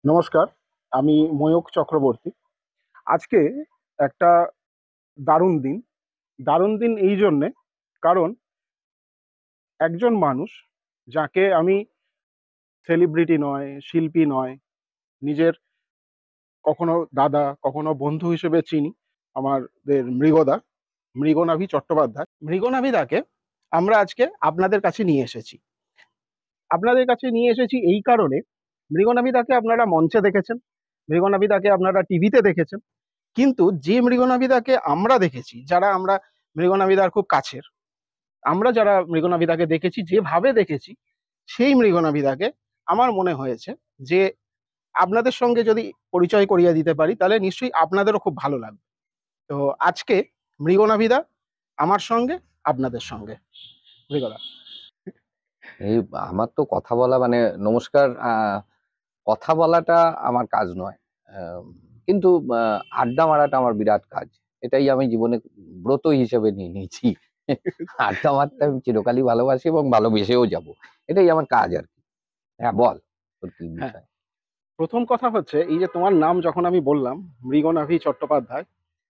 নমস্কার, আমি ময়ূক চক্রবর্তী। আজকে একটা দারুণ দিন। দারুণ দিন এই জন্যে, কারণ একজন মানুষ যাকে আমি সেলিব্রিটি নয়, শিল্পী নয়, নিজের কখনো দাদা, কখনো বন্ধু হিসেবে চিনি, আমাদের মৃগনাভি চট্টোপাধ্যায়। মৃগনাভিদাকে আমরা আজকে আপনাদের কাছে নিয়ে এসেছি। আপনাদের কাছে নিয়ে এসেছি এই কারণে, মৃগনাভিদাকে আপনারা মঞ্চে দেখেছেন, মৃগনাভিদাকে আপনারা টিভিতে দেখেছেন। কিন্তু যে মৃগনাভিদাকে আমরা দেখেছি, যারা আমরা মৃগনাভিদার খুব কাছের, আমরা যারা মৃগনাভিদাকে দেখেছি, যেভাবে দেখেছি, সেই মৃগনাভিদাকে আমার মনে হয়েছে যে আপনাদের সঙ্গে যদি পরিচয় করিয়ে দিতে পারি, তাহলে নিশ্চয়ই আপনাদেরও খুব ভালো লাগবে। তো আজকে মৃগনাভিদা আমার সঙ্গে, আপনাদের সঙ্গে। মৃগদা। এই আমার তো কথা বলা মানে নমস্কার, কথা বলাটা আমার কাজ নয়। কিন্তু আড্ডা মারাটা আমার বিরাট কাজ। এটাই আমি জীবনে ব্রত হিসেবে নিয়ে নিয়েছি। আড্ডা মারতে আমি চিরকালই ভালোবাসি এবং ভালোবেসেও যাব। এটাই আমার কাজ আরকি। হ্যাঁ, বল তোর কি হ্যাঁ, বিষয়? প্রথম কথা হচ্ছে, এই যে তোমার নাম যখন আমি বললাম মৃগনাভি চট্টোপাধ্যায়,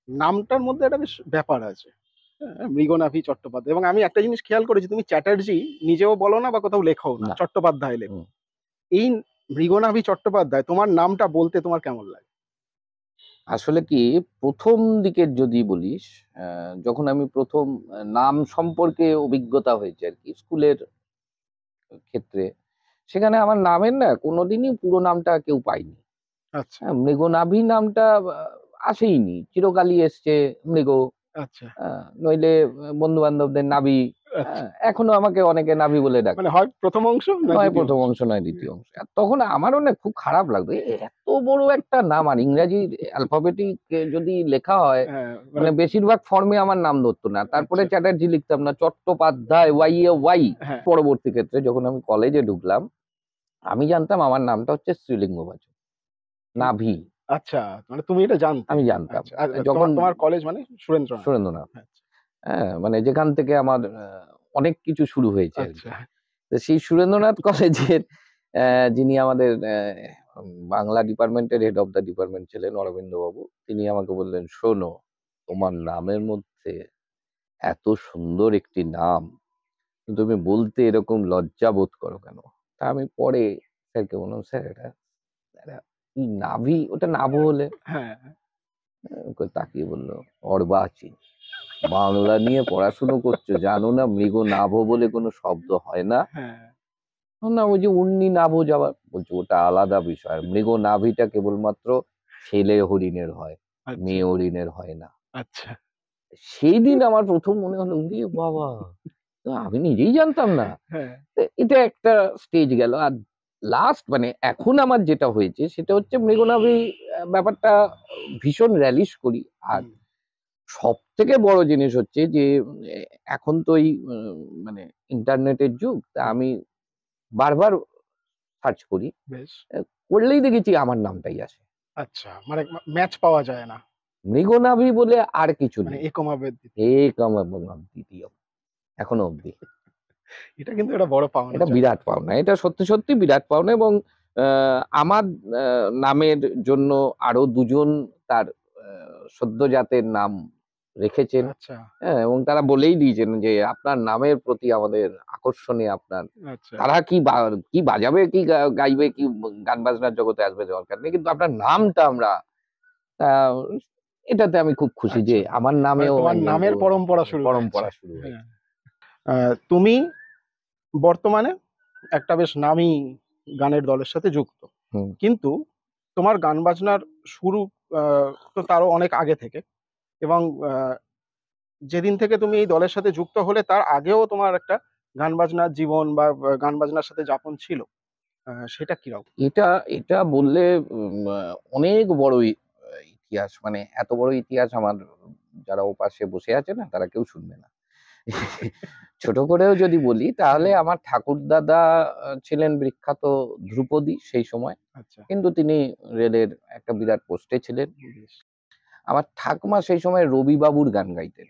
নামটার মধ্যে একটা বেশ ব্যাপার আছে। হ্যাঁ, মৃগনাভি চট্টোপাধ্যায়। এবং আমি একটা জিনিস খেয়াল করেছি, তুমি চ্যাটার্জি নিজেও বলো না বা কোথাও লেখাও না, না। চট্টোপাধ্যায় লেখো। হুম। এই মৃগনাভি চট্টোপাধ্যায়, তোমার নামটা বলতে তোমার কেমন লাগে? আসলে কি, প্রথম দিকের যদি বলিস, যখন আমি প্রথম নাম সম্পর্কে অভিজ্ঞতা হয়েছে আরকি স্কুলের ক্ষেত্রে, সেখানে আমার নামের না কোনোদিনই পুরো নামটা কেউ পায়নি। আচ্ছা। হ্যাঁ, মৃগনাভি নামটা আসেইনি। চিরকালই এসছে মৃগ। আচ্ছা। নইলে বন্ধু-বান্ধবদের নাভি। আচ্ছা। এখনো আমাকে অনেকে নাভি বলে ডাকে। মানে হয় প্রথম অংশ না নয় দ্বিতীয় ১ম অংশ? অংশ, নয় ২য় অংশ। আর তখন আমারও না খুব খারাপ লাগতো। এত বড় একটা নাম, আর ইংরেজি অ্যালফাবেটিক যদি লেখা হয়, হ্যাঁ, মানে। মানে বেশিরভাগ ফর্মে আমার নাম ধরতো না। তারপরে আচ্ছা। চ্যাটার্জি লিখতাম না, চট্টোপাধ্যায়, ওয়াই। হ্যাঁ। পরবর্তী ক্ষেত্রে যখন আমি কলেজে ঢুকলাম, আমি জানতাম আমার নামটা হচ্ছে স্ত্রীলিঙ্গবাচক, মানে। নাভি। আচ্ছা, মানে তুমি এটা জানতে। আমি জানতাম। আচ্ছা, আর যখন তোমার তোমার কলেজ মানে সুরেন্দ্রনাথ? সুরেন্দ্রনাথ, আচ্ছা। মানে যেখান থেকে আমার অনেক কিছু শুরু হয়েছে আরকি। আচ্ছা। তো সেই সুরেন্দ্রনাথ কলেজের যিনি আমাদের বাংলা ডিপার্টমেন্টের হেড অফ দ্য ডিপার্টমেন্ট ছিলেন অরবিন্দবাবু, তিনি আমাকে বললেন, "শোনো, তোমার নামের মধ্যে এত সুন্দর একটি নাম, তুমি বলতে এরকম লজ্জা বোধ করো কেন?" তা আমি পরে স্যারকে বললাম, "স্যার, এটা এটা কি নাভি? ওটা নাভো হলে?" হ্যাঁ। তাকিয়ে বলল, "অর্বাচীন। বাংলা নিয়ে পড়াশুনো করছো, জানো না মৃগ নাভ বলে কোনো শব্দ হয় না?" হ্যাঁ। না, ওই যে উন্নি নাভো যাওয়া, বলছে ওটা আলাদা বিষয়। মৃগ নাভিটা কেবলমাত্র ছেলে হরিণের হয়, আচ্ছা। মেয়ে হরিণের হয় না। আচ্ছা। সেই দিন আমার প্রথম মনে হলো, ওরে বাবা! তো আমি নিজেই জানতাম না। হ্যাঁ। তো এটা একটা স্টেজ গেল। আর লাস্ট মানে এখন আমার যেটা হয়েছে সেটা হচ্ছে মৃগনাভি, ব্যাপারটা ভীষণ রেলিশ করি। আর হুম। সবথেকে বড় জিনিস হচ্ছে যে এখন তো এই মানে ইন্টারনেটের যুগ। তা হুম। আমি বারবার সার্চ করি। বেশ। আ করলেই দেখেছি আমার নামটাই আসে। আচ্ছা, মানে ম্যাচ পাওয়া যায় না। মৃগনাভি বলে আর কিছু মানে নেই। একমাবের দিতে। একম এবং অদ্বিতীয় এখনো অব্দি। এটা কিন্তু একটা বড় পাওনা এটা চাই। বিরাট পাওনা। এটা সত্যি, সত্যি বিরাট পাওনা। এবং আ আমার নামের জন্য আরো ২ জন তার আ সদ্যোজাতের নাম রেখেছেন। আচ্ছা। হ্যাঁ? এবং তারা বলেই দিয়েছেন যে, "আপনার নামের প্রতি আমাদের আকর্ষণে আপনার।" আচ্ছা। তারা কি বাজাবে, কি গাইবে, কি গান বাজনার জগতে আসবে দরকার নেই। কিন্তু আপনার নামটা আমরা, আ এটাতে আমি খুব খুশি যে আচ্ছা। আমার মানে নামেও তোমার একজন নামের পরম্পরা শুরু হয়েছে। পরম্পরা শুরু হ্যাঁ। হয়েছে। তুমি বর্তমানে একটা বেশ নামী গানের দলের সাথে যুক্ত। হুম। কিন্তু তোমার গান বাজনার শুরু আ তো তারও অনেক আগে থেকে। এবং যেদিন থেকে তুমি এই দলের সাথে যুক্ত হলে, তার আগেও তোমার একটা গান বাজনার জীবন বা গান বাজনার সাথে যাপন ছিল। সেটা কিরকম? এটা এটা বললে অনেক বড় ইতিহাস। মানে এত বড় ইতিহাস আমার যারা ওপাশে বসে আছে না, তারা কেউ শুনবে না। ছোট করেও যদি বলি, তাহলে হ্যাঁ। আমার ঠাকুরদাদা ছিলেন বিখ্যাত ধ্রুপদী সেই সময়। আচ্ছা। কিন্তু তিনি রেলের একটা বিরাট পোস্টে ছিলেন। বেশ। আমার ঠাকুমা সেই সময় রবিবাবুর গান গাইতেন।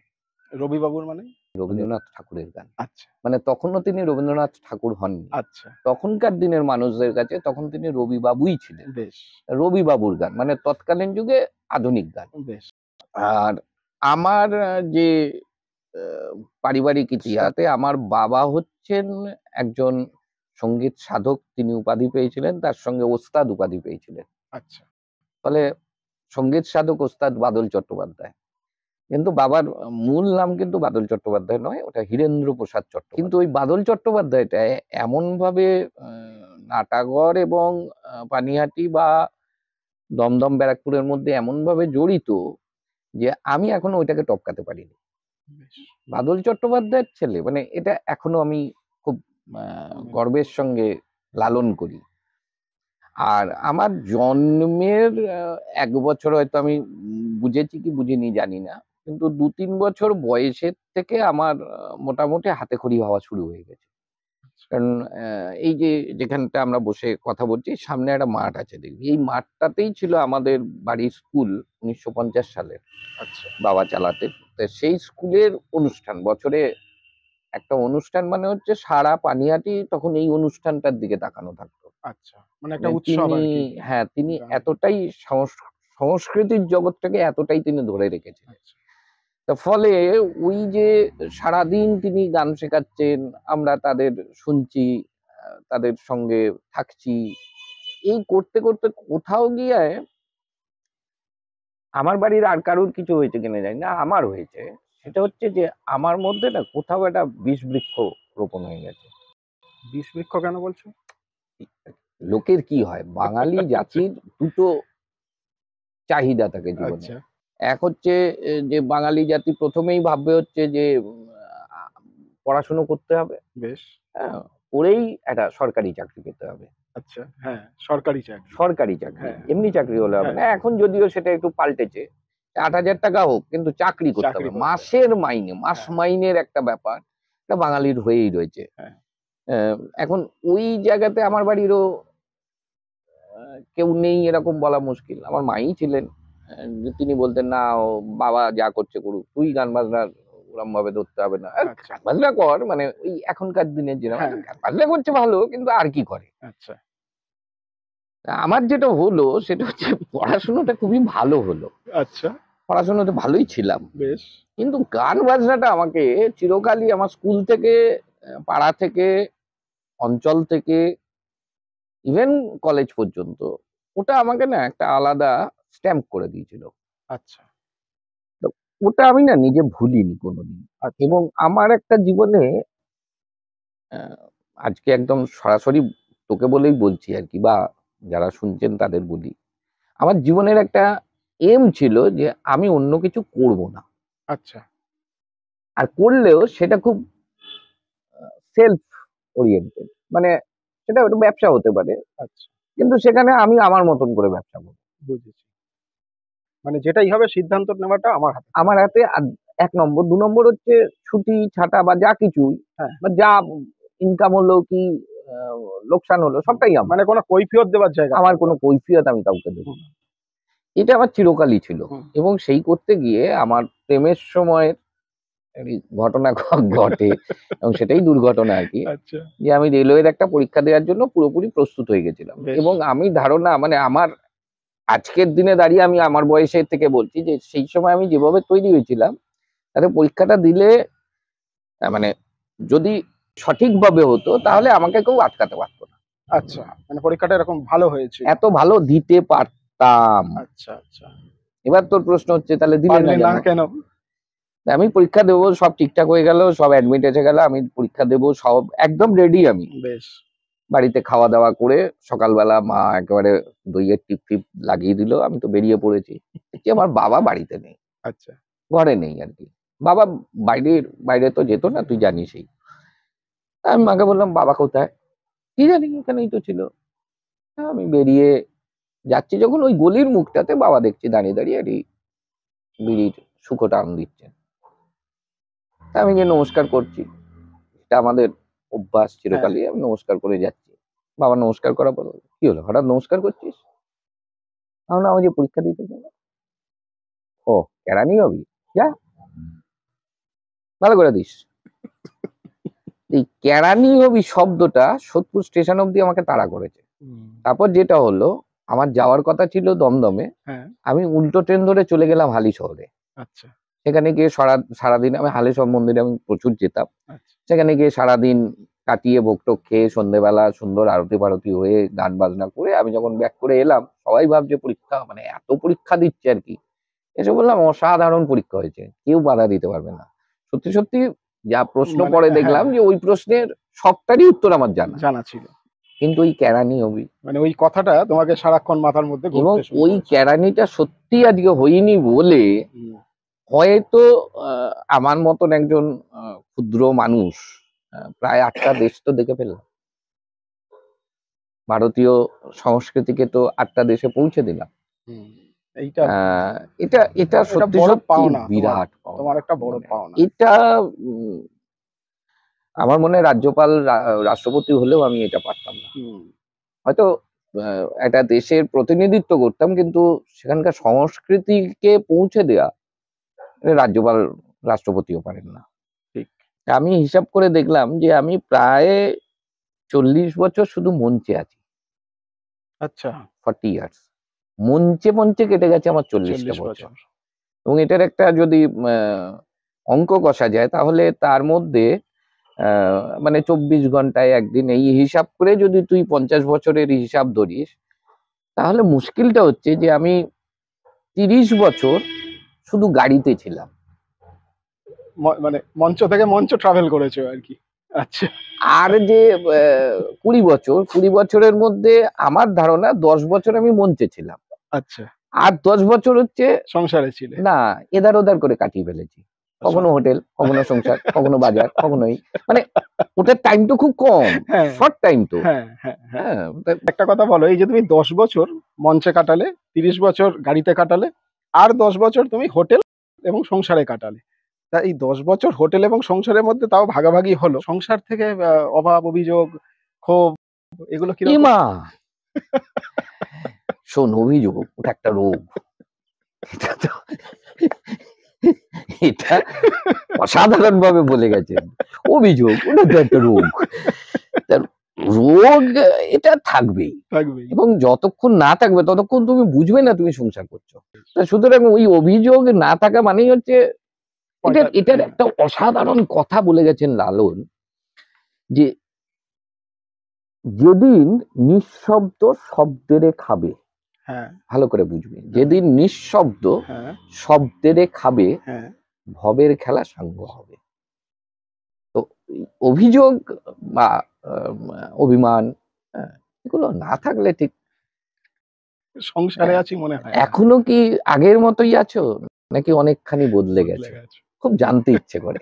রবিবাবুর মানে? রবীন্দ্রনাথ ঠাকুরের গান। আচ্ছা, মানে তখনও তিনি রবীন্দ্রনাথ ঠাকুর হননি। আচ্ছা, তখনকার দিনের মানুষদের কাছে তখন তিনি রবিবাবুই ছিলেন। বেশ, রবিবাবুর গান মানে তৎকালীন যুগে আধুনিক গান। বেশ। আর আমার যে পারিবারিক আচ্ছা, ইতিহাসে আমার বাবা হচ্ছেন একজন সঙ্গীত সাধক, তিনি উপাধি পেয়েছিলেন, তার সঙ্গে ওস্তাদ উপাধি পেয়েছিলেন। আচ্ছা, ফলে সঙ্গীত সাধক ওস্তাদ বাদল চট্টোপাধ্যায়। কিন্তু বাবার মূল নাম কিন্তু বাদল চট্টোপাধ্যায় নয়, ওটা হীরেন্দ্র প্রসাদ চট্টোপাধ্যায়। কিন্তু ওই বাদল চট্টোপাধ্যায়টা এমনভাবে নাটাগড় এবং পানিহাটি বা দমদম ব্যারাকপুরের মধ্যে এমনভাবে জড়িত যে আমি এখনো ওইটাকে টপকাতে পারিনি। বেশ, বাদল চট্টোপাধ্যায়ের ছেলে মানে এটা এখনো আমি খুব গর্বের সঙ্গে লালন করি। আর আমার জন্মের ১ বছর হয়তো আমি বুঝেছি কি বুঝিনি জানি না। কিন্তু ২-৩ বছর বয়সের থেকে আমার মোটামুটি হাতেখড়ি হওয়া শুরু হয়ে গেছে। কারণ এই যে যেখানটা আমরা বসে কথা বলছি সামনে একটা মাঠ আছে দেখবি। এই মাঠটাতেই ছিল আমাদের বাড়ির স্কুল ১৯৫০ সালের। আচ্ছা, বাবা চালাতেন। তো সেই স্কুলের অনুষ্ঠান বছরে একটা অনুষ্ঠান মানে হচ্ছে সারা পানিহাটি তখন এই অনুষ্ঠানটার দিকে তাকানো থাকতো। আচ্ছা। মানে একটা মানে উৎসব তিনি আরকি। হ্যাঁ, তিনি গান। এতটাই সংস্কৃতির জগৎটাকে এতটাই তিনি ধরে রেখেছিলেন। আচ্ছা, তো ফলে ওই যে সারাদিন তিনি গান শেখাচ্ছেন, আমরা তাদের শুনছি, তাদের সঙ্গে থাকছি। এই করতে, করতে কোথাও গিয়ে আমার বাড়ির আর কারোর কিছু হয়েছে কিনা জানি না, আমার হয়েছে। সেটা হচ্ছে যে আমার মধ্যে না কোথাও একটা বিষবৃক্ষ রোপণ হয়ে গেছে। বিষ বৃক্ষ কেন বলছো? লোকের কি হয়? বাঙালি আচ্ছা, জাতির ২ টো চাহিদা থাকে জীবনে। আচ্ছা, এক হচ্ছে যে বাঙালি জাতি ১ম এই ভাববে হচ্ছে যে আ পড়াশুনো করতে হবে। বেশ, হ্যাঁ? করেই একটা সরকারি চাকরি পেতে হবে। আচ্ছা, হ্যাঁ, সরকারি চাকরি। সরকারি চাকরি। হ্যাঁ, এমনি চাকরি হলে হবে হ্যাঁ, না। এখন যদিও সেটা একটু পাল্টেছে। ৳৮,০০০ হোক কিন্তু চাকরি করতে চাকরি হবে। করতে হবে। মাসের মাইনে, মাস হ্যাঁ, মাইনের একটা ব্যাপার। এটা বাঙালির হয়েই রয়েছে। হ্যাঁ, অ্যা এখন ওই জায়গাতে আমার বাড়িরও আ কেউ নেই এরকম বলা মুশকিল। আমার মাই ছিলেন। যে তিনি বলতেন, "না ও বাবা যা করছে করুক। তুই গান বাজনা ওরমভাবে ধরতে হবে না। আচ্ছা, গান বাজনা কর।" মানে ওই এখনকার দিনের হ্যাঁ, গান বাজনা করছে ভালো কিন্তু আর কি করে? আচ্ছা, আমার যেটা হলো সেটা হচ্ছে পড়াশোনাটা খুবই ভালো হলো। আচ্ছা, পড়াশোনাতে ভালোই ছিলাম। বেশ, কিন্তু গান বাজনাটা আমাকে চিরকালই আমার স্কুল থেকে, পাড়া থেকে, অঞ্চল থেকে ইভেন কলেজ পর্যন্ত ওটা আমাকে না একটা আলাদা স্ট্যাম্প করে দিয়েছিল। আচ্ছা, তো ওটা আমি না নিজে ভুলিনি কোনোদিন। আচ্ছা, এবং আমার একটা জীবনে অ্যা আজকে একদম সরাসরি তোকে বলেই বলছি আরকি বা যারা শুনছেন তাদের বলি। আমার জীবনের একটা এম ছিল যে আমি অন্য কিছু করব না। আচ্ছা, আর করলেও সেটা খুব সেলফ ওরিয়েন্টেড মানে সেটা একটা ব্যবসা হতে পারে। আচ্ছা, কিন্তু সেখানে আমি আমার মতন করে ব্যবসা করব। বুঝেছি। মানে যেটাই হবে সিদ্ধান্ত নেওয়াটা আমার হাতে। আমার হাতে ১ নম্বর, ২ নম্বর হচ্ছে ছুটি ছাটা বা যা কিছুই হ্যাঁ, বা যা ইনকাম হলো কি আ লোকসান হলো সবটাই আমার। মানে কোনো কৈফিয়ত দেওয়ার জায়গা আমার থাকবে কোনো না। কৈফিয়ত আমি কাউকে দেব হুম, না। এটা আমার চিরকালই ছিল। হুম, এবং সেই করতে গিয়ে আমার প্রেমের সময়ের একটি ঘটনা ঘটে এবং সেটাই দুর্ঘটনা আরকি। আচ্ছা, যে আমি রেলওয়ের একটা পরীক্ষা দেওয়ার জন্য পুরোপুরি প্রস্তুত হয়ে গেছিলাম। বেশ, এবং আমি ধারণা মানে আমার আজকের দিনে দাঁড়িয়ে আমি আমার বয়সের থেকে বলছি যে সেই সময় আমি যেভাবে তৈরি হয়েছিলাম তাতে পরীক্ষাটা দিলে মানে যদি সঠিকভাবে হতো হ্যাঁ, তাহলে আমাকে কেউ আটকাতে পারত না। আচ্ছা, মানে পরীক্ষাটা এরকম ভালো হয়েছিল। এত ভালো দিতে পারতাম। আচ্ছা, আচ্ছা। এবার তোর প্রশ্ন হচ্ছে তাহলে দিলে না পারলে না কেন? কেন? আমি পরীক্ষা দেব, সব ঠিকঠাক হয়ে গেল, সব অ্যাডমিট এসে গেল। আমি পরীক্ষা দেব সব একদম রেডি আমি। বেশ, বাড়িতে খাওয়া-দাওয়া করে সকালবেলা মা একেবারে দইয়ের টিপ-টিপ লাগিয়ে দিল। আমি তো বেরিয়ে পড়েছি। দেখছি আমার বাবা বাড়িতে নেই। আচ্ছা, ঘরে নেই আরকি। বাবা বাইরে তো যেত না তুই জানিসই। আমি মাকে বললাম, "বাবা কোথায়?" "কি জানি এখানেই তো ছিল।" আমি বেরিয়ে যাচ্ছি যখন ওই গলির মুখটাতে বাবা দেখছি দাঁড়িয়ে, দাঁড়িয়ে একটি বিড়ির শুকো টান দিচ্ছেন। তা আমি গিয়ে নমস্কার করছি। এটা আমাদের অভ্যাস হ্যাঁ, চিরকালই। আমি নমস্কার করে যাচ্ছি। বাবা নমস্কার করার পর বলল, "কি হলো? হঠাৎ নমস্কার করছিস?" আমি বললাম, "আমি যে পরীক্ষা দিতে যাব।" "ও কেরানি হবি? যা।" ভালো করে দিস। এই কেরানি হবি শব্দটা সোদপুর স্টেশন অব্দি আমাকে তাড়া করেছে। তারপর যেটা হলো, আমার যাওয়ার কথা ছিল দমদমে, হ্যাঁ, আমি উল্টো ট্রেন ধরে চলে গেলাম হালিশহরে। আচ্ছা, সেখানে গিয়ে সারাদিন আমি হালিশহর মন্দিরে আমি প্রচুর যেতাম। আচ্ছা। সেখানে গিয়ে সারাদিন কাটিয়ে বকটক খেয়ে সন্ধ্যেবেলা সুন্দর আরতি ফারতি হয়ে গান বাজনা করে আমি যখন ব্যাক করে এলাম, সবাই ভাবছে পরীক্ষা, মানে এত পরীক্ষা দিচ্ছে আর কি। এসে বললাম অসাধারণ পরীক্ষা হয়েছে, কেউ বাধা দিতে পারবে না। সত্যি সত্যি যা প্রশ্ন মানে পরে হ্যাঁ, দেখলাম যে ওই প্রশ্নের সবটারই উত্তর আমার জানা, জানা ছিল। কিন্তু ওই কেরানি হবি মানে ওই কথাটা তোমাকে সারাক্ষণ মাথার মধ্যে এবং ঘুরতে শুরু ওই করেছে। কেরানিটা সত্যি আজকে হয়নি বলে হুম, হয়তো আমার মতন একজন ক্ষুদ্র মানুষ প্রায় 8টা দেশ তো দেখে ফেললাম। ভারতীয় সংস্কৃতিকে তো 8টা দেশে পৌঁছে দিলাম। হুম। এইটা আহ, এটা এটা এটা সত্যি বড় সত্যি পাওনা তোমার, বিরাট পাওনা। তোমার একটা বড় মানে পাওনা। এটা আমার মনে হয় রাজ্যপাল রাষ্ট্রপতি হলেও আমি এটা পারতাম না। হুম, হয়তো একটা দেশের প্রতিনিধিত্ব করতাম, কিন্তু সেখানকার সংস্কৃতিকে পৌঁছে দেওয়া এটা রাজ্যপাল রাষ্ট্রপতিও পারেন না। ঠিক। আমি হিসাব করে দেখলাম যে আমি প্রায় 40 বছর শুধু মঞ্চে আছি। আচ্ছা, 40 ইয়ার্স মঞ্চে মঞ্চে কেটে গেছে আমার 40টা 40 বছর। বছর। এবং এটার একটা যদি অঙ্ক কষা যায় তাহলে তার মধ্যে মানে 24 ঘন্টায় একদিন এই হিসাব করে যদি তুই 50 বছরের হিসাব ধরিস, তাহলে মুশকিলটা হচ্ছে যে আমি 30 বছর শুধু গাড়িতে ছিলাম। মানে মঞ্চ থেকে মঞ্চ ট্রাভেল করেছো আর কি। আচ্ছা, আর যে 20 বছরের মধ্যে আমার ধারণা 10 বছর আমি মঞ্চে ছিলাম, আচ্ছা। আর 10 বছর হচ্ছে সংসারে ছিলে। না, এদার ওদার করে কাটিয়ে ফেলেছি। কখনো হোটেল, কখনো সংসার, কখনো বাজার, কখনোই, মানে ওটার টাইম তো খুব কম, হ্যাঁ, শর্ট টাইম তো। হ্যাঁ, হ্যাঁ, হ্যাঁ। হ্যাঁ, একটা কথা বলো, এই যে তুমি 10 বছর মঞ্চে কাটালে, 30 বছর গাড়িতে কাটালে, আর 10 বছর তুমি হোটেল এবং সংসারে কাটালে। তা এই 10 বছর হোটেল এবং সংসারের মধ্যে তাও ভাগাভাগি হলো। সংসার থেকে অভাব, অভিযোগ, ক্ষোভ এগুলো কিরকম? ইমা শোন, অভিযোগ ওটা একটা রোগ। এটা তো এটা অসাধারণ ভাবে বলে গেছেন। অভিযোগ ওটা তো একটা রোগ। তার রোগ এটা থাকবেই, থাকবেই। এবং যতক্ষণ না থাকবে ততক্ষণ তুমি বুঝবে না তুমি সংসার করছো। তা সুতরাং ওই অভিযোগ না থাকা মানেই হচ্ছে এটার একটা অসাধারণ কথা বলে গেছেন লালন, যে যেদিন নিঃশব্দ শব্দেরে খাবে, হ্যাঁ, ভালো করে বুঝবে, যেদিন নিঃশব্দ হ্যাঁ, শব্দেরে খাবে হ্যাঁ। ভবের খেলা সাঙ্গ হবে। তো এই অভিযোগ বা অভিমান, এগুলো না থাকলে ঠিক। সংসারে আছি মনে হয় না। এখনো কি আগের মতোই আছো, নাকি অনেকখানি বদলে বদলে গেছো? গেছে। খুব জানতে ইচ্ছে করে।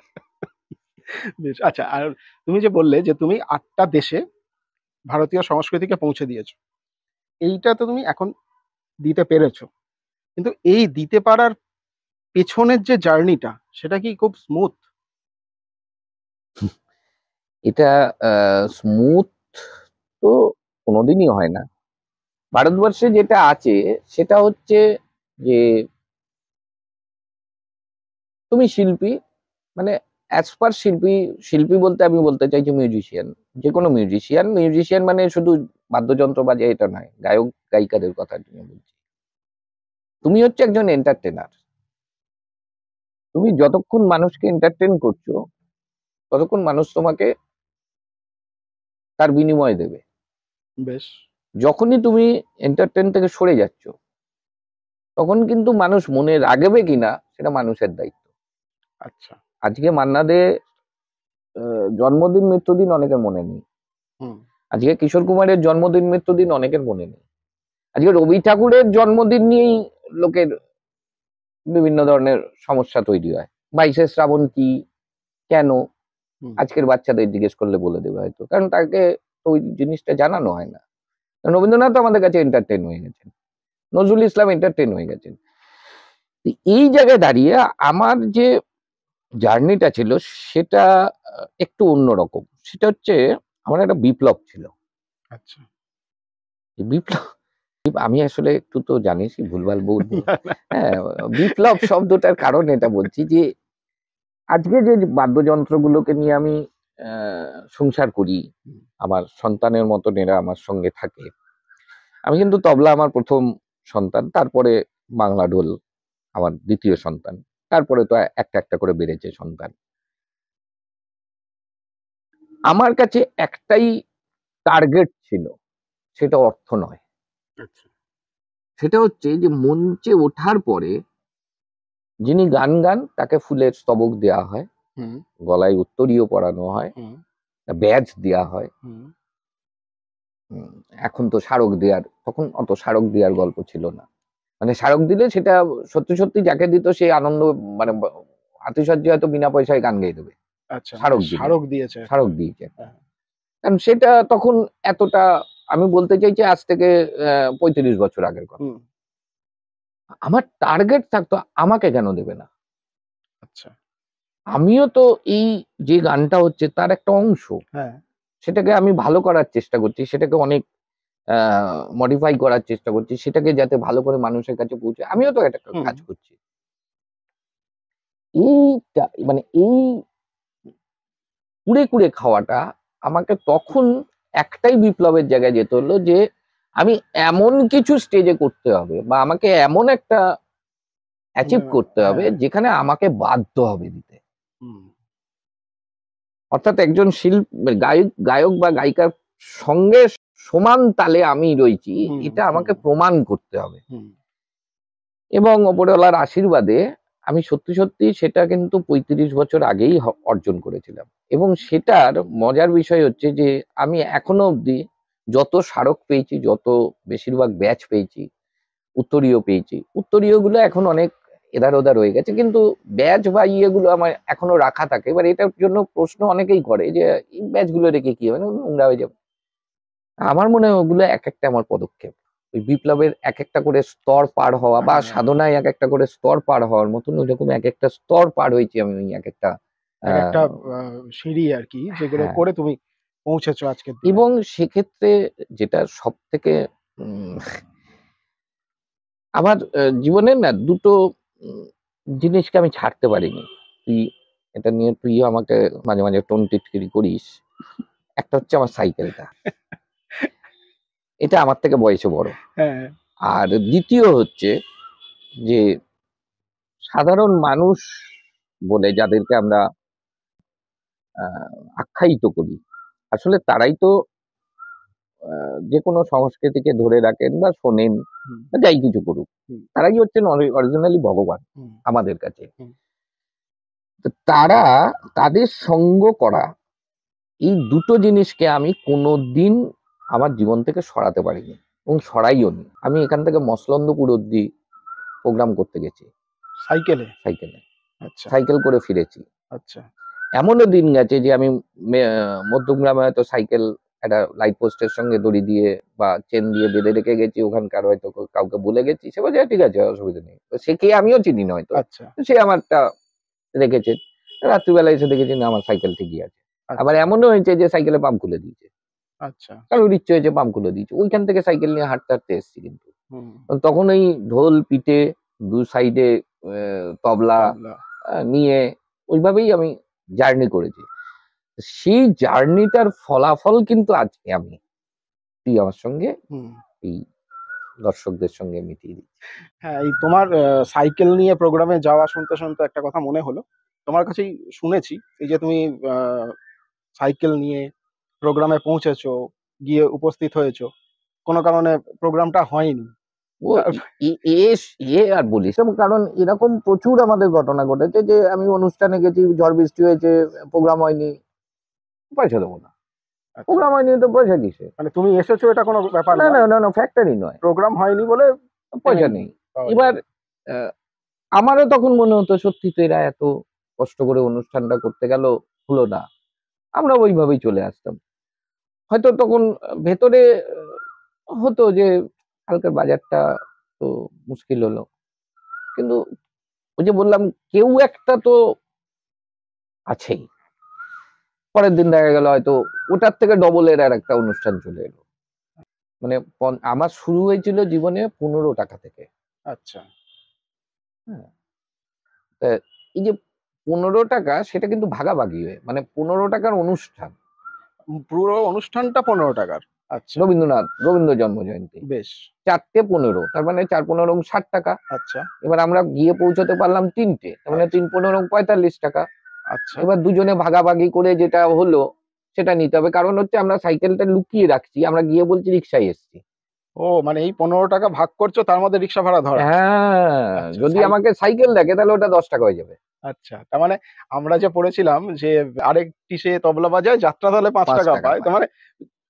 বেশ। আচ্ছা, আর তুমি যে বললে যে তুমি ৮ টা দেশে ভারতীয় সংস্কৃতিকে পৌঁছে দিয়েছো। এইটা তো তুমি এখন দিতে পেরেছো। কিন্তু এই দিতে পারার পেছনের যে জার্নিটা সেটা কি খুব স্মুথ? এটা স্মুথ তো কোনোদিনই হয় না। ভারতবর্ষে যেটা আছে সেটা হচ্ছে যে তুমি শিল্পী, মানে অ্যাজ পার শিল্পী, শিল্পী বলতে আমি বলতে চাইছি মিউজিশিয়ান। যে কোনো মিউজিশিয়ান, মিউজিশিয়ান মানে শুধু বাদ্যযন্ত্র বাজায় এটা নয়, গায়ক গায়িকাদের কথা নিয়ে বলছি। তুমি হচ্ছে একজন এন্টারটেনার। তুমি যতক্ষণ মানুষকে এন্টারটেন করছো ততক্ষণ মানুষ তোমাকে তার বিনিময় দেবে। বেশ। যখনই তুমি এন্টারটেন থেকে সরে যাচ্ছ তখন কিন্তু মানুষ মনে রাখবে কিনা সেটা মানুষের দায়িত্ব। আচ্ছা। আজকে মান্না দে জন্মদিন মৃত্যুদিন অনেকের মনে নেই, হুম, আজকে কিশোর কুমারের জন্মদিন মৃত্যুদিন অনেকের মনে নেই, আজকে রবি ঠাকুরের জন্মদিন নিয়েই লোকের বিভিন্ন ধরনের সমস্যা তৈরি হয়। 22শে শ্রাবণ কি, কেন, হুম। আজকের বাচ্চাদের জিজ্ঞেস করলে বলে দেবে হয়তো, কারণ তাকে তো ওই জিনিসটা জানানো হয় না। রবীন্দ্রনাথ আমাদের কাছে এন্টারটেন হয়ে গেছেন, নজরুল ইসলাম এন্টারটেন হয়ে গেছেন। এই জায়গায় দাঁড়িয়ে আমার যে জার্নিটা ছিল সেটা একটু অন্যরকম। সেটা হচ্ছে আমার একটা বিপ্লব ছিল। আচ্ছা। এই বিপ্লব, আমি আসলে একটু তো জানিসই ভুলভাল বলবো। না, না। হ্যাঁ, বিপ্লব শব্দটার কারণ এটা বলছি যে আজকে যে বাদ্যযন্ত্রগুলোকে নিয়ে আমি সংসার করি, হুম। আমার সন্তানের মতন এরা আমার সঙ্গে থাকে। আমি কিন্তু তবলা আমার প্রথম সন্তান, তারপরে বাংলা ঢোল আমার দ্বিতীয় সন্তান, তারপরে তো একটা একটা করে বেড়েছে সন্তান। আমার কাছে একটাই টার্গেট ছিল, সেটা অর্থ নয়। আচ্ছা। সেটা হচ্ছে যে মঞ্চে ওঠার পরে যিনি গান গান তাকে ফুলের স্তবক দেওয়া হয়, হুম। গলায় উত্তরীয় পরানো হয়, হুম। ব্যাজ দেওয়া হয়। হুম। হুম, এখন তো স্মারক দেওয়ার, তখন অত স্মারক দেওয়ার গল্প ছিল না। মানে স্মারক দিলে সেটা সত্যি সত্যি যাকে দিত সে আনন্দ, মানে আতিশয্যে হয়তো বিনা পয়সায় গান গেয়ে দেবে। আচ্ছা, মানে স্মারক দিলে, স্মারক দিয়েছে একটা। স্মারক দিয়েছে একটা। হ্যাঁ। কারণ সেটা তখন এতটা, আমি বলতে চাইছি আজ থেকে ৩৫ বছর আগের কথা। হুম। আমার টার্গেট থাকতো আমাকে কেন দেবে না? আচ্ছা। আমিও তো এই যে গানটা হচ্ছে তার একটা অংশ। হ্যাঁ। সেটাকে আমি ভালো করার চেষ্টা করছি। সেটাকে অনেক আ মডিফাই করার চেষ্টা করছি। সেটাকে যাতে ভালো করে মানুষের কাছে পৌঁছায়। আমিও তো একটা হুম। কাজ করছি। এইটা মানে এই কুড়ে, কুড়ে খাওয়াটা আমাকে তখন একটাই বিপ্লবের জায়গায় যেতে হলো যে, আমি এমন কিছু স্টেজে করতে হবে বা আমাকে এমন একটা অ্যাচিভ করতে হবে হ্যাঁ। যেখানে আমাকে বাধ্য হবে দিতে। হুম। অর্থাৎ একজন গায়ক বা গায়িকার সঙ্গে সমান তালে আমি রয়েছি, হুম। এটা হুম। আমাকে প্রমাণ করতে হবে। হুম। এবং ওপরওয়ালার আশীর্বাদে আমি সত্যি, সত্যি সেটা কিন্তু ৩৫ বছর আগেই অর্জন করেছিলাম। এবং সেটার মজার বিষয় হচ্ছে যে আমি এখনো অবধি যত স্মারক পেয়েছি, যত বেশিরভাগ ব্যাচ পেয়েছি, উত্তরীয় পেয়েছি। উত্তরীয়গুলো এখন অনেক এধার-ওধার হয়ে গেছে। কিন্তু ব্যাজ বা ইয়েগুলো আমার এখনো রাখা থাকে। এবার এটার জন্য প্রশ্ন অনেকেই করে যে, "এই ব্যাজগুলো রেখে কি হবে? নোংরা হয়ে যাবে।" আমার মনে হয় ওগুলো একেকটা আমার পদক্ষেপ। ওই বিপ্লবের একেকটা করে স্তর পার হওয়া বা হ্যাঁ। সাধনায় একেকটা করে স্তর পার হওয়ার মতন ওইরকম একেকটা স্তর পার হয়েছি আমি ওই একেকটা আ একেকটা সিঁড়ি আরকি, যেগুলো হ্যাঁ, করে তুমি পৌঁছেছো আজকের দিনে। এবং সেক্ষেত্রে যেটা সবথেকে উম আমার জীবনের না ২ টো উম জিনিসকে আমি ছাড়তে পারিনি। তুই এটা নিয়ে তুইও আমাকে মাঝে, মাঝে টোন টিটকিরি করিস। একটা হচ্ছে আমার সাইকেলটা। এটা আমার থেকে বয়সে বড়। হ্যাঁ। আর দ্বিতীয় হচ্ছে যে সাধারণ মানুষ বলে যাদেরকে আমরা আ আখ্যায়িত করি, আসলে তারাই তো যেকোনো সংস্কৃতিকে ধরে রাখেন বা শোনেন হুম। বা যাই কিছু করুক। হুম। তারাই হচ্ছেন অরিজিনালি ভগবান হুম। আমাদের কাছে। হুম। তো তারা, তাদের সঙ্গ করা, এই দুটো জিনিসকে আমি কোনোদিন আমার জীবন থেকে সরাতে পারিনি এবং সরাইও নি। আমি এখান থেকে মসলন্দপুর অব্দি প্রোগ্রাম করতে গেছি সাইকেলে? সাইকেলে। আচ্ছা। সাইকেল করে ফিরেছি। আচ্ছা। এমনও দিন গেছে যে আমি মধ্যমগ্রামে হয়তো সাইকেল একটা লাইট পোস্টের সঙ্গে দড়ি দিয়ে বা চেন দিয়ে বেঁধে রেখে গেছি। ওখানকার হয়তো কাউকে বলে গেছি। সে বলছে, "ঠিক আছে, অসুবিধা নেই।" তো সে কে আমিও চিনি না হয়তো। আচ্ছা। সে আমারটা রেখেছে। রাত্রিবেলা এসে দেখেছি না আমার সাইকেল ঠিকই আছে। আবার আচ্ছা। এমনও হয়েছে যে সাইকেলে পাম্প খুলে দিয়েছে। আচ্ছা। কারোর ইচ্ছে হয়েছে পাম্প খুলে দিয়েছে। ওইখান থেকে সাইকেল নিয়ে হাঁটতে, হাঁটতে এসেছি কিন্তু। হুম। তখন ওই ঢোল পিটে ২ সাইডে তবলা তবলা। নিয়ে ওইভাবেই আমি জার্নি করেছি। সেই জার্নিটার ফলাফল কিন্তু আজকে আমি, তুই আমার সঙ্গে হুম। এই দর্শকদের সঙ্গে মিটিয়ে দিচ্ছি। হ্যাঁ, এই তোমার সাইকেল নিয়ে প্রোগ্রামে যাওয়া শুনতে, শুনতে একটা কথা মনে হলো। তোমার কাছেই শুনেছি, এই যে তুমি আ সাইকেল নিয়ে প্রোগ্রামে পৌঁছেছো, গিয়ে উপস্থিত হয়েছো। কোনো কারণে প্রোগ্রামটা হয়নি। ও তার এ এ এস এ আর বলিস না, কারণ এরকম প্রচুর আমাদের ঘটনা ঘটেছে যে আমি অনুষ্ঠানে গেছি, ঝড় বৃষ্টি হয়েছে, প্রোগ্রাম হয়নি, পয়সা দেবো না। আচ্ছা। প্রোগ্রাম হয়নি তো পয়সা কিসের? মানে তুমি এসেছো এটা কোনো ব্যাপার না, না, নয়। না, না, ফ্যাক্টরি নয়। প্রোগ্রাম হয়নি বলে পয়সা পেমেন্ট নেই। পাওয়া এবার যায়নি। আ আমারও তখন মনে হতো সত্যি তো এরা এত কষ্ট করে অনুষ্ঠানটা করতে গেল, হলো না। আমরা ওইভাবেই চলে আসতাম। হয়তো তখন ভেতরে হতো যে কালকের বাজারটা তো মুশকিল হলো। কিন্তু ওই যে বললাম কেউ একটা তো আছেই। পরের দিন দেখা গেল হয়তো ওটার থেকে ডবল এর আরেকটা অনুষ্ঠান চলে এলো। মানে আমার শুরু হয়েছিল জীবনে ৳১৫ থেকে। আচ্ছা। হ্যাঁ? তা এই যে 15 টাকা সেটা কিন্তু ভাগাভাগি হয়ে, মানে 15 টাকার অনুষ্ঠান। পুরো অনুষ্ঠানটা 15 টাকার। আচ্ছা, রবীন্দ্র জন্ম জয়ন্তী বেশ। 4টে 15, তার মানে 4 15 60 টাকা। আচ্ছা, এবার আমরা গিয়ে পৌঁছতে পারলাম 3টে, তার মানে আচ্ছা, 3 15 45 টাকা। আচ্ছা। এবার দুজনে ভাগাভাগি করে যেটা হলো সেটা নিতে হবে, কারণ হচ্ছে আমরা সাইকেলটা লুকিয়ে রাখছি, আমরা গিয়ে বলছি রিক্সায় এসছি। ও মানে এই 15 টাকা ভাগ করছো, তার মধ্যে রিক্সা ভাড়া ধরা। হ্যাঁ, আচ্ছা, যদি আমাকে সাইকেল দেখে তাহলে ওটা 10 টাকা হয়ে যাবে। আচ্ছা, তার মানে আমরা যে পড়েছিলাম যে আরেকটি সে তবলা বাজায় যাত্রা দলে 5 টাকা 5 টাকা পায়, তার পায়। মানে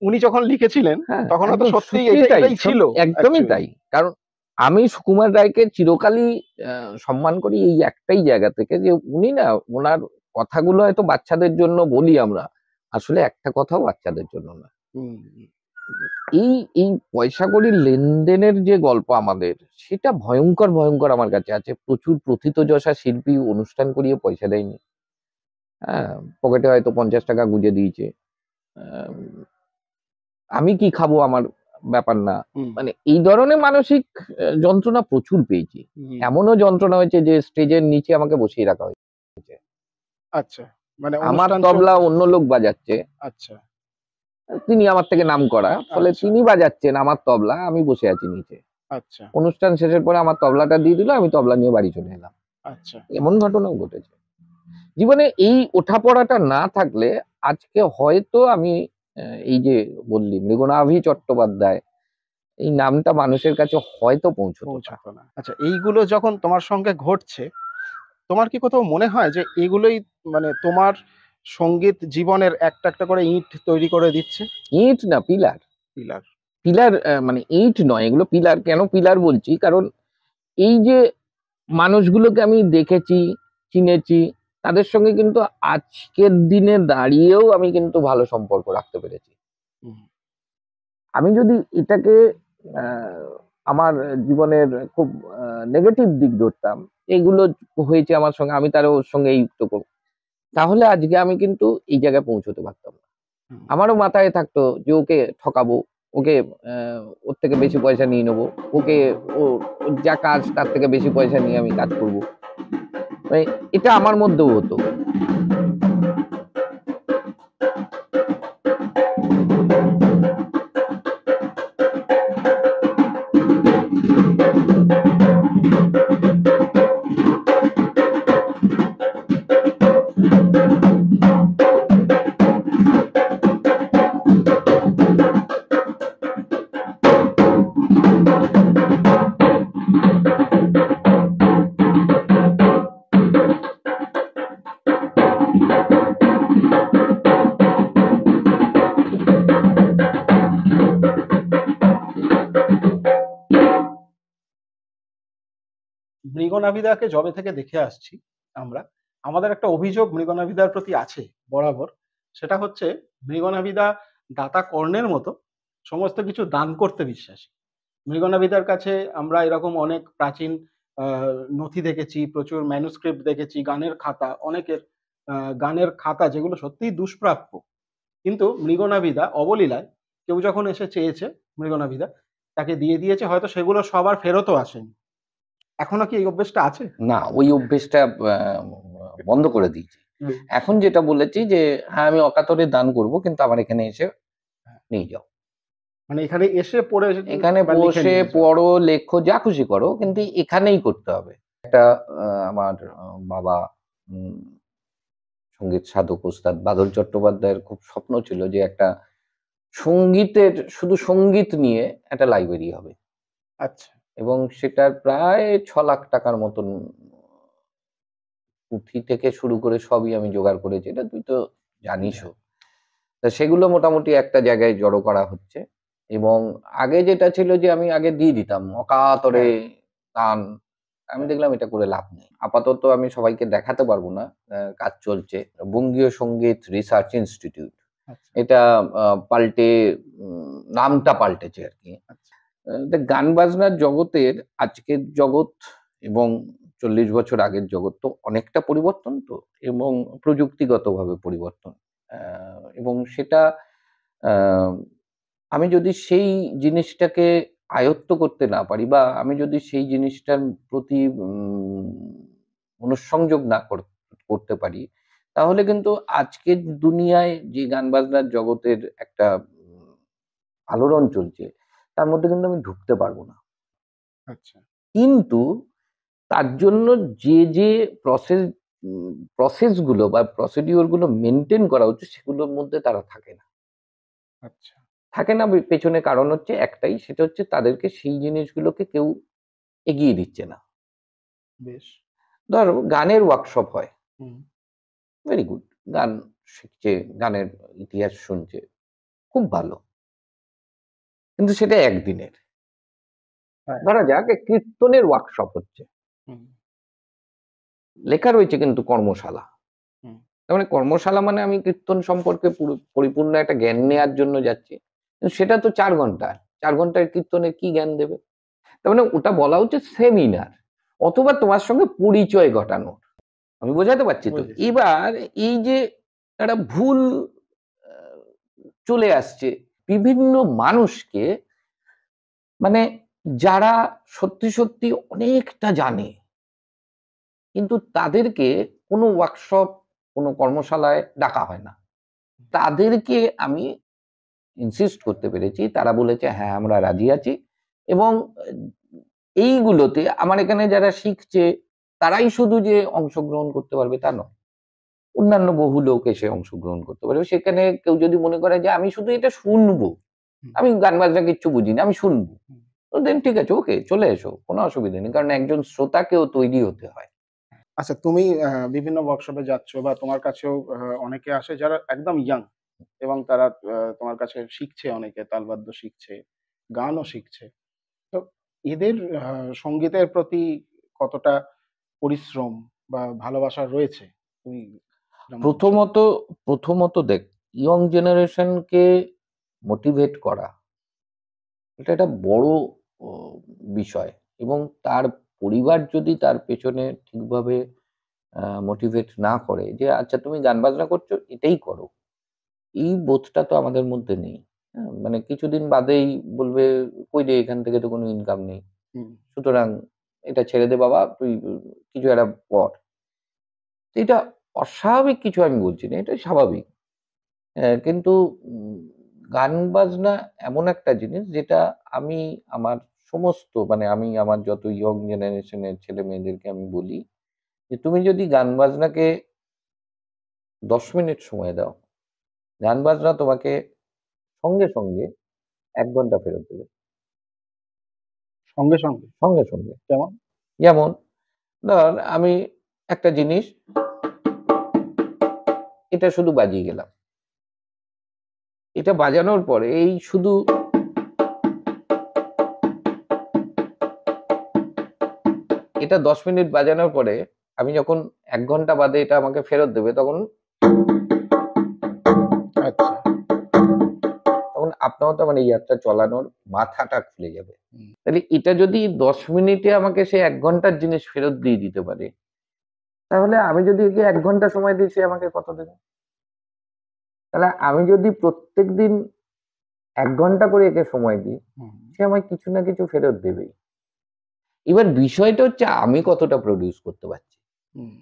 উনি যখন লিখেছিলেন হ্যাঁ, তখন হয়তো একদম সত্যিই সত্যিই তাই, এটাই ছিল একদমই অ্যাকচুয়ালি। তাই। কারণ আমি সুকুমার রায়কে চিরকালই সম্মান করি এই একটাই জায়গা থেকে, যে উনি না, ওনার কথাগুলো হয়তো বাচ্চাদের জন্য বলি আমরা, আসলে একটা কথাও বাচ্চাদের জন্য না। হুম, এই এই পয়সা কড়ির লেনদেনের যে গল্প আমাদের, সেটা ভয়ঙ্কর ভয়ঙ্কর আমার কাছে আছে। প্রচুর প্রথিতযশা শিল্পী অনুষ্ঠান করিয়ে পয়সা দেয়নি। হ্যাঁ, পকেটে হয়তো 50 টাকা গুঁজে দিয়েছে। আহ, আমি কি খাবো আমার ব্যাপার না। হুম, মানে এই ধরনের মানসিক যন্ত্রণা প্রচুর পেয়েছি। হুম। এমনও যন্ত্রণা হয়েছে যে স্টেজের নিচে আমাকে বসিয়ে রাখা হয়েছে। আচ্ছা, মানে আমার অনুষ্ঠান তবলা চলছে। অন্য লোক বাজাচ্ছে, আচ্ছা, তিনি আমার থেকে নাম করা, ফলে আচ্ছা, তিনি বাজাচ্ছেন আমার তবলা, আমি বসে আছি নিচে। আচ্ছা, অনুষ্ঠান শেষের পরে আমার তবলাটা দিয়ে দিল, আমি তবলা নিয়ে বাড়ি চলে এলাম। আচ্ছা। এমন ঘটনাও ঘটেছে। জীবনে এই ওঠাপড়াটা না থাকলে আজকে হয়তো আমি এই যে বললি মৃগনাভি চট্টোপাধ্যায়, এই নামটা মানুষের কাছে হয়তো পৌঁছতো না। পৌঁছাতো না। আচ্ছা, এইগুলো যখন তোমার সঙ্গে ঘটছে, তোমার কি কোথাও মনে হয় যে এগুলোই মানে তোমার সঙ্গীত জীবনের একটা, একটা করে ইট তৈরি করে দিচ্ছে? ইট না, পিলার। পিলার। পিলার, মানে ইট নয়, এগুলো পিলার। কেন পিলার বলছি? কারণ এই যে মানুষগুলোকে আমি দেখেছি, চিনেছি, তাদের সঙ্গে কিন্তু আজকের দিনে দাঁড়িয়েও আমি কিন্তু ভালো সম্পর্ক রাখতে পেরেছি। হুম, আমি যদি এটাকে আহ, আমার জীবনের খুব নেগেটিভ দিক ধরতাম, এগুলো হয়েছে আমার সঙ্গে, আমি তার ওর সঙ্গে যুক্ত করব, তাহলে আজকে আমি কিন্তু এই জায়গায় পৌঁছতে পারতাম না। হুম। আমারও মাথায় থাকতো যে ওকে ঠকাবো, ওকে ওর থেকে বেশি পয়সা নিয়ে নেবো, ওকে ও ওর যা কাজ তার থেকে বেশি পয়সা নিয়ে আমি কাজ করব। মানে এটা আমার মধ্যেও হতো। মৃগনাভিদাকে যবে থেকে দেখে আসছি আমরা, আমাদের একটা অভিযোগ মৃগনাভিদার প্রতি আছে বরাবর। সেটা হচ্ছে মৃগনাভিদা দাতা কর্ণের মতো সমস্ত কিছু দান করতে বিশ্বাসী। মৃগনাভিদার কাছে আমরা এরকম অনেক প্রাচীন নথি দেখেছি, প্রচুর ম্যানুস্ক্রিপ্ট দেখেছি, গানের খাতা, অনেকের গানের খাতা যেগুলো সত্যিই দুষ্প্রাপ্য। কিন্তু মৃগনাভিদা অবলীলায় কেউ যখন এসে চেয়েছে মৃগনাভিদা, তাকে দিয়ে দিয়েছে। হয়তো সেগুলো সবার ফেরতও আসেনি। এখনো কি এই অভ্যেসটা আছে? না, ওই অভ্যেসটা বন্ধ করে দিয়েছি। হুম। এখন যেটা বলেছি যে হ্যাঁ, আমি অকাতরে দান করব, কিন্তু আমার এখানে এসে নিয়ে যাও। মানে এখানে এসে পড়ে এখানে বা লিখে বসে নিয়ে যাও। পড়ো, লেখো, যা খুশি করো, কিন্তু এখানেই করতে হবে। একটা আমার বাবা উম, সঙ্গীত সাধক ওস্তাদ বাদল চট্টোপাধ্যায়ের খুব স্বপ্ন ছিল যে একটা সঙ্গীতের, শুধু সঙ্গীত নিয়ে একটা লাইব্রেরি হবে, আচ্ছা। এবং সেটার প্রায় 6 লাখ টাকার মতন পুঁথি থেকে শুরু করে সবই আমি জোগাড় করেছি, এটা তুই তো জানিসও। তা সেগুলো মোটামুটি একটা জায়গায় জড়ো করা হচ্ছে। এবং আগে যেটা ছিল যে আমি আগে দিয়ে দিতাম অকাতরে হ্যাঁ, দান, আমি হ্যাঁ। দেখলাম এটা করে লাভ নেই। আপাতত আমি সবাইকে দেখাতে পারবো না। কাজ চলছে বঙ্গীয় সঙ্গীত রিসার্চ ইনস্টিটিউট, আচ্ছা, এটা পাল্টে নামটা পাল্টেছে আর কি। আচ্ছা। গান বাজনার জগতের আজকের জগৎ এবং 40 বছর আগের জগৎ তো অনেকটা পরিবর্তন, তো এবং প্রযুক্তিগতভাবে পরিবর্তন। এবং সেটা আহ, আমি যদি সেই জিনিসটাকে আয়ত্ত করতে না পারি, বা আমি যদি সেই জিনিসটার প্রতি মনঃসংযোগ না করতে পারি, তাহলে কিন্তু আজকের দুনিয়ায় যে গান বাজনার জগতের একটা আলোড়ন চলছে, তার মধ্যে কিন্তু আমি ঢুকতে পারবো না। আচ্ছা। কিন্তু তার জন্য যে প্রসেস গুলো বা প্রসিডিওর গুলো মেনটেন করা উচিত, সেগুলোর মধ্যে তারা থাকে না। আচ্ছা। থাকে না পেছনে কারণ হচ্ছে একটাই, সেটা হচ্ছে তাদেরকে সেই জিনিসগুলোকে কেউ এগিয়ে দিচ্ছে না। বেশ। ধরো গানের ওয়ার্কশপ হয়, হুম। ভেরি গুড, গান শিখছে, গানের ইতিহাস শুনছে, খুব ভালো, কিন্তু সেটা একদিনের। হ্যাঁ। ধরা যাক কীর্তনের ওয়ার্কশপ হচ্ছে, হুম। লেখা রয়েছে কিন্তু কর্মশালা। হুম। তার মানে কর্মশালা মানে আমি কীর্তন সম্পর্কে পরিপূর্ণ একটা জ্ঞান নেওয়ার জন্য যাচ্ছি, কিন্তু সেটা তো 4 ঘন্টা। 4 ঘন্টার কীর্তনে কি জ্ঞান দেবে? তার মানে ওটা বলা হচ্ছে সেমিনার, অথবা তোমার সঙ্গে পরিচয় ঘটানো। আমি বোঝাতে পারছি তো? বুঝেছি। এবার এই যে একটা ভুল আহ, চলে আসছে বিভিন্ন মানুষকে, মানে যারা সত্যি সত্যি অনেকটা জানে, কিন্তু তাদেরকে কোনো ওয়ার্কশপ, কোনো কর্মশালায় ডাকা হয় না। তাদেরকে আমি ইনসিস্ট করতে পেরেছি, তারা বলেছে হ্যাঁ আমরা রাজি আছি। এবং এইগুলোতে আমার এখানে যারা শিখছে তারাই শুধু যে অংশগ্রহণ করতে পারবে তা নয়, অন্যান্য বহু লোক এসে অংশগ্রহণ করতে পারবে। সেখানে কেউ যদি মনে করে যে আমি শুধু এটা শুনবো, হুম। আমি গান বাজনা কিচ্ছু বুঝি না, আমি শুনবো, হুম। তো দেন ঠিক আছে, ওকে চলে এসো, কোনো অসুবিধা নেই, কারণ একজন শ্রোতাকেও তৈরি হতে হয়। আচ্ছা, তুমি বিভিন্ন ওয়ার্কশপে যাচ্ছ বা তোমার কাছেও অনেকে আসে যারা একদম ইয়াং এবং তারা তোমার কাছে শিখছে, অনেকে তালবাদ্য শিখছে, গানও শিখছে। তো এদের সঙ্গীতের প্রতি কতটা পরিশ্রম বা ভালোবাসা রয়েছে? তুমি যেমন সেটা প্রথমত প্রথমত দেখ, ইয়ং জেনারেশনকে মোটিভেট করা, এটা একটা বড় ও বিষয়। এবং তার পরিবার যদি তার পেছনে ঠিকভাবে মোটিভেট না করে যে আচ্ছা তুমি গান বাজনা করছো, এটাই করো, এই বোধটা তো আমাদের মধ্যে নেই। হ্যাঁ, মানে কিছুদিন বাদেই বলবে কই রে, এখান থেকে তো কোনো ইনকাম নেই, হুম। সুতরাং এটা ছেড়ে দে বাবা, তুই কিছু একটা কর। তো এটা অস্বাভাবিক কিছু আমি বলছি না, এটা স্বাভাবিক। কিন্তু গান বাজনা এমন একটা জিনিস যেটা আমি আমার সমস্ত, মানে আমি আমার যত ইয়ং জেনারেশনের ছেলে মেয়েদেরকে আমি বলি যে তুমি যদি গান বাজনাকে 10 মিনিট সময় দাও, গান বাজনা তোমাকে সঙ্গে সঙ্গে 1 ঘন্টা ফেরত দেবে। সঙ্গে, সঙ্গে? সঙ্গে সঙ্গে। যেমন? যেমন ধর আমি একটা জিনিস, এটা শুধু বাজিয়ে গেলাম, এটা বাজানোর পরে এই শুধু এটা 10 মিনিট বাজানোর পরে আমি যখন 1 ঘন্টা বাদে এটা আমাকে ফেরত দেবে, তখন আচ্ছা। তখন আপনার তো মানে ইয়ারটা চলানোর মাথাটা খুলে যাবে। হুম। তাহলে এটা যদি 10 মিনিটে আমাকে সে 1 ঘন্টার জিনিস ফেরত দিয়ে দিতে পারে, তাহলে আমি যদি একে 1 ঘন্টা সময় দিই, সে আমাকে কত দেবে? তাহলে আমি যদি প্রত্যেকদিন 1 ঘন্টা করে একে সময় দিই, হুম। সে আমায় কিছু না কিছু ফেরত দেবেই। এবার বিষয়টা হচ্ছে আমি কতটা প্রডিউস করতে পারছি। হুম।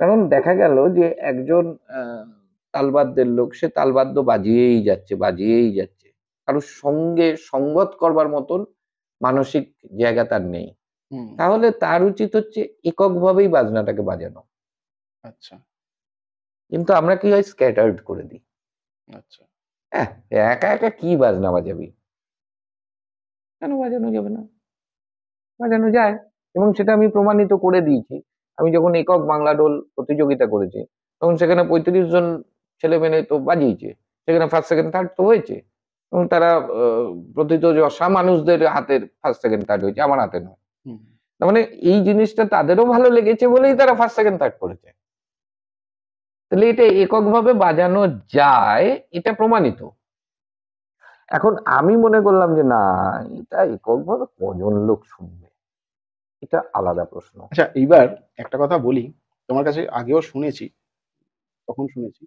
কারণ দেখা গেল যে একজন তালবাদ্যের লোক, সে তালবাদ্য বাজিয়েই যাচ্ছে, বাজিয়েই যাচ্ছে, কারোর সঙ্গে সঙ্গত করবার মতন মানসিক জায়গা তার নেই। হুম। তাহলে তার উচিত হচ্ছে এককভাবেই বাজনাটাকে বাজানো। আচ্ছা। কিন্তু আমরা কি হয়, স্ক্যাটার্ড করে দিই। আচ্ছা। হ্যাঁ, একা একা কি বাজনা বাজাবি? কেন বাজানো যাবে না? বাজানো যায়। এবং সেটা আমি প্রমাণিত করে দিয়েছি। আমি যখন একক বাংলা ঢোল প্রতিযোগিতা করেছি, তখন সেখানে ৩৫ জন ছেলেমেয়ে তো বাজিয়েছে। সেখানে ফার্স্ট, সেকেন্ড, থার্ড তো হয়েছে। এবং তারা প্রথিতযশা মানুষদের হাতের ফার্স্ট, সেকেন্ড, থার্ড হয়েছে, আমার হাতে নয়। হুম। তার মানে এই জিনিসটা তাদেরও ভালো লেগেছে বলেই তারা ফার্স্ট, সেকেন্ড, থার্ড করেছে। তাহলে এটা এককভাবে বাজানো যায়, এটা প্রমাণিত। এখন আমি মনে করলাম যে না, এটা এককভাবে কজন লোক শুনবে? এটা আলাদা প্রশ্ন। আচ্ছা, এইবার একটা কথা বলি। তোমার কাছে আগেও শুনেছি, তখন শুনেছি।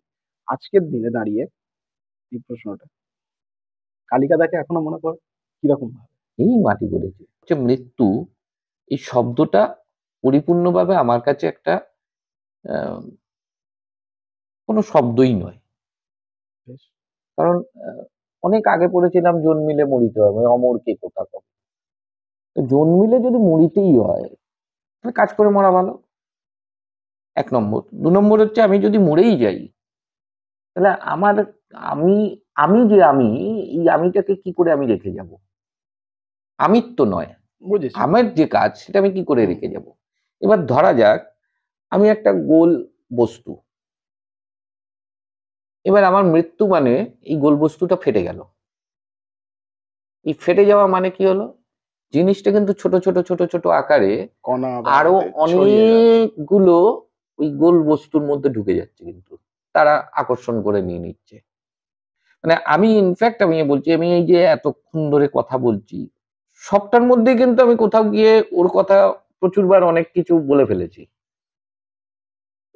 আজকের দিনে দাঁড়িয়ে এই প্রশ্নটা, কালিকাদাকে এখনো মনে পড়ে? কিরকম ভাবে? এই মাটি গড়েছে হচ্ছে মৃত্যু, এই শব্দটা পরিপূর্ণভাবে আমার কাছে একটা আহ, কোনো শব্দই নয়। বেশ। কারণ অনেক আগে পড়েছিলাম জন্মিলে মরিতে হবে, অমর কে কোথা কবে। তো জন্মিলে যদি মরিতেই হয় তাহলে কাজ করে মরা ভালো, 1 নম্বর। 2 নম্বর হচ্ছে আমি যদি মরেই যাই তাহলে আমার আমি আমি যে আমি, এই আমিটাকে কি করে আমি রেখে যাব? আমিত্ব নয়, বুঝেছি। আমার যে কাজ সেটা আমি কি করে হুম। রেখে যাব? এবার ধরা যাক আমি একটা গোল বস্তু, এবার আমার মৃত্যু মানে এই গোল বস্তুটা ফেটে গেল। এই ফেটে যাওয়া মানে কি হলো? জিনিসটা কিন্তু ছোট ছোট ছোট ছোট আকারে কণা বা আরো এতে ছড়িয়ে যাচ্ছে। অনেকগুলো ওই গোল বস্তুর মধ্যে ঢুকে যাচ্ছে, কিন্তু তারা আকর্ষণ করে নিয়ে নিচ্ছে। মানে আমি ইনফ্যাক্ট আমি বলছি, আমি এই যে এতক্ষণ ধরে কথা বলছি সবটার মধ্যে কিন্তু আমি কোথাও গিয়ে ওর কথা প্রচুরবার অনেক কিছু বলে ফেলেছি।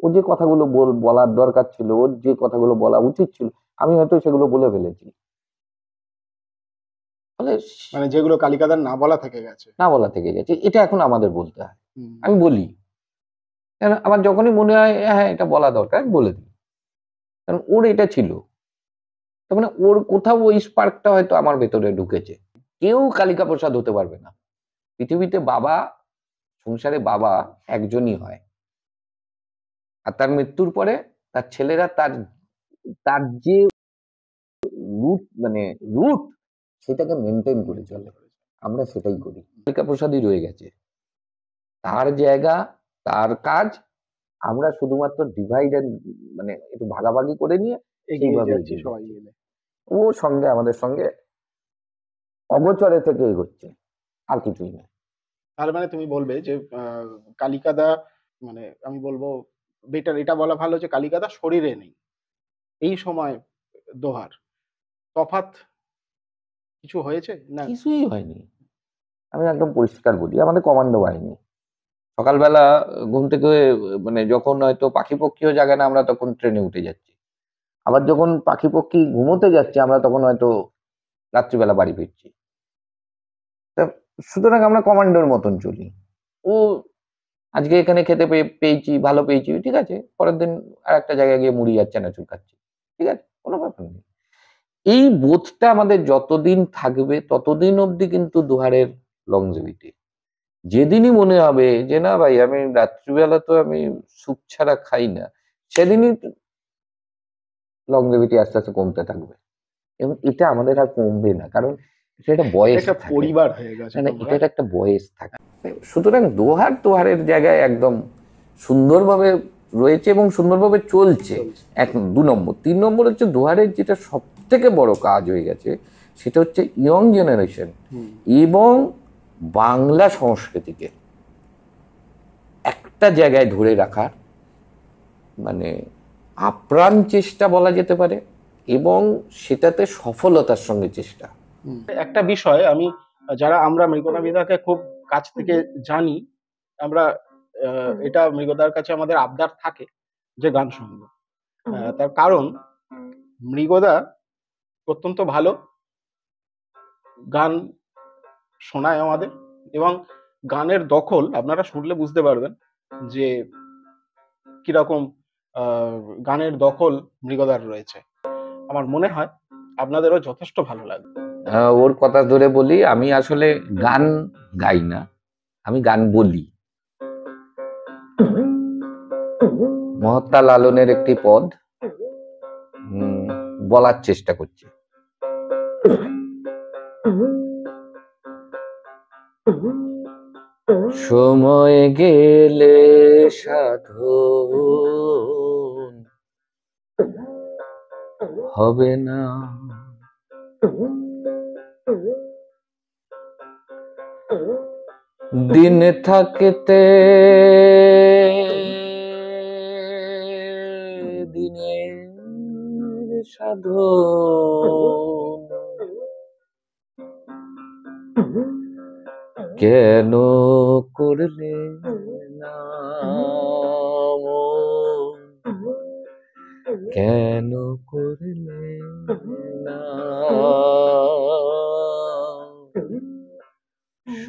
ও যে কথাগুলো বলার দরকার ছিল, ওর যে কথাগুলো বলা উচিত ছিল, আমি হয়তো সেগুলো বলে ফেলেছি। ফলে মানে যেগুলো কালিকাদার না বলা থেকে গেছে। না বলা থেকে গেছে, এটা এখন আমাদের বলতে হয়। হুম। আমি বলি, কারণ আমার যখনই মনে হয় হ্যাঁ এটা বলা দরকার আমি বলে দিই, কারণ ওর এটা ছিল। তার মানে ওর কোথাও ওই স্পার্কটা হয়তো আমার ভেতরে ঢুকেছে। কেউ কালিকা প্রসাদ হতে পারবে না পৃথিবীতে। বাবা, সংসারে বাবা একজনই হয়, আর তার মৃত্যুর পরে তার ছেলেরা তার তার যে রুট মানে রুট সেটাকে মেনটেন করে চলে। আমরা সেটাই করি, কালিকা প্রসাদই রয়ে গেছে, তার জায়গা, তার কাজ। আমরা শুধুমাত্র ডিভাইড এন্ড মানে একটু ভাগাভাগি করে নিয়ে এগিয়ে সেইভাবে যাচ্ছি এগিয়ে সবাই যাচ্ছি। মিলে। ও সঙ্গে আমাদের সঙ্গে অগোচরে থেকে এগোচ্ছে, আর কিছুই না। তার মানে তুমি বলবে যে কালিকাদা, মানে আমি বলবো বেটার এটা বলা ভালো যে কালিকাদা শরীরে নেই এই সময়। দোহার তফাৎ কিছু হয়েছে না? কিছুই হয়নি। আমি একদম পরিষ্কার বলি, আমাদের কমান্ডো বাহিনী সকালবেলা ঘুম থেকে মানে যখন হয়তো পাখি পক্ষীও জাগে না আমরা তখন ট্রেনে উঠে যাচ্ছি, আবার যখন পাখি পক্ষী ঘুমোতে যাচ্ছে আমরা তখন হয়তো রাত্রিবেলা বাড়ি ফিরছি। তা সুতরাং আমরা কমান্ডোর মতন চলি। ও আজকে এখানে খেতে পেয়েছি, ভালো পেয়েছি, ঠিক আছে, পরের দিন আর একটা জায়গায় গিয়ে মুড়ি আর চানাচুর খাচ্ছি, ঠিক আছে, কোনো ব্যাপার নেই। এই বোধটা আমাদের যতদিন থাকবে ততদিন অবধি কিন্তু দুহারের লংজিভিটি। যেদিনই মনে হবে যে না ভাই আমি রাত্রিবেলা তো আমি স্যুপ ছাড়া খাই না, সেদিনই লংজিভিটি আস্তে আস্তে কমতে থাকবে। এবং এটা আমাদের আর কমবে না, কারণ এটা একটা এটা বয়স একটা থাকে, পরিবার হয়ে গেছে মানে তোমরা। এটার একটা বয়স থাকে। সুতরাং দোহার তোহারের জায়গায় একদম সুন্দরভাবে রয়েছে এবং সুন্দরভাবে চলছে। চলছে। 2 নম্বর। 3 নম্বর হচ্ছে দোহারের যেটা সব থেকে বড় কাজ হয়ে গেছে সেটা হচ্ছে ইয়ং জেনারেশন হুম। এবং বাংলা সংস্কৃতিকে একটা জায়গায় ধরে রাখার মানে আপ্রাণ চেষ্টা বলা যেতে পারে, এবং সেটাতে সফলতার সঙ্গে চেষ্টা। একটা বিষয় আমি, যারা আমরা মৃগনাভিদাকে খুব কাছ থেকে জানি, আমরা এটা মৃগদার কাছে আমাদের আবদার থাকে যে গান শুনবো। তার কারণ মৃগদা অত্যন্ত ভালো গান শোনায় আমাদের, এবং গানের দখল আপনারা শুনলে বুঝতে পারবেন যে কিরকম আহ, গানের দখল মৃগদার রয়েছে। আমার মনে হয় আপনাদেরও যথেষ্ট ভালো লাগবে। ওর কথা ধরে বলি, আমি আসলে গান গাই না, আমি গান বলি। মহাত্মা লালনের একটি পদ বলার চেষ্টা করছি। সময় গেলে সাধন হবে না, দিন থাকতে দিনের সাধন কেন করলে না মন? কেন করলে না?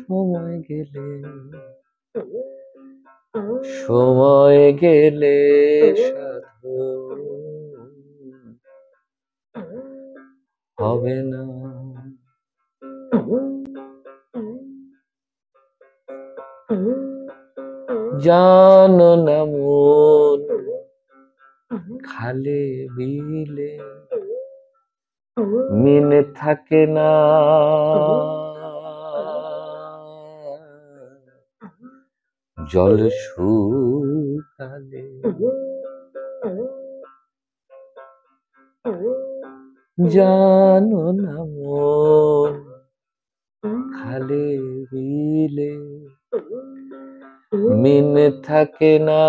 সময় গেলে সময় গেলে সাধু হবে না। জানো না মন খালে বিলে মিনে থাকে না, জল শুকালে জানো না মন খালে বিলে মিনে থাকে না,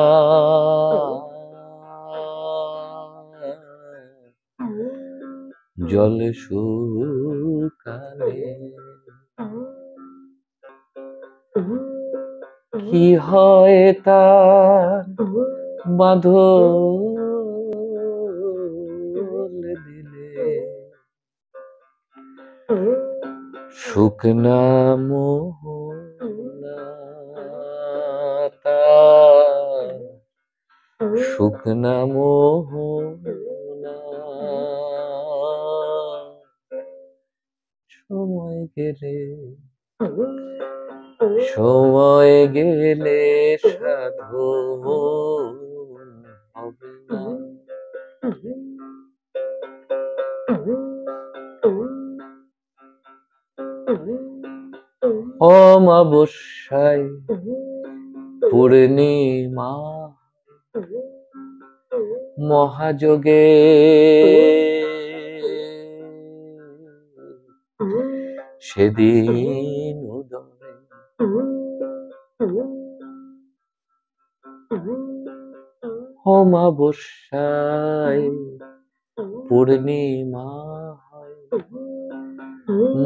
জল শুকালে কি হয় তার বাঁধল দিলে, শুকনা মোহনা তার, শুকনা মোহনা সময় গেলে, সময় গেলে সাধু হবে না। অমাবস্যায় পূর্ণিমা মহাযোগে সেদিন উদয় অমাবস্যায় পূর্ণিমা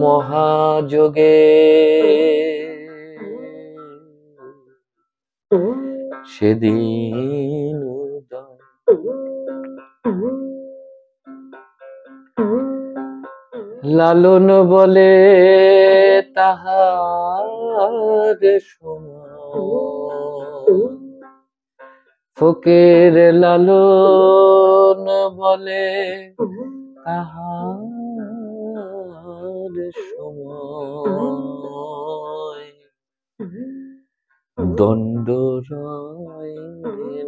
মহাযোগে সেদিন উদয় লালন বলে তাহার সময়, ফকির লালন বলে তাহার সময়, দণ্ড রয়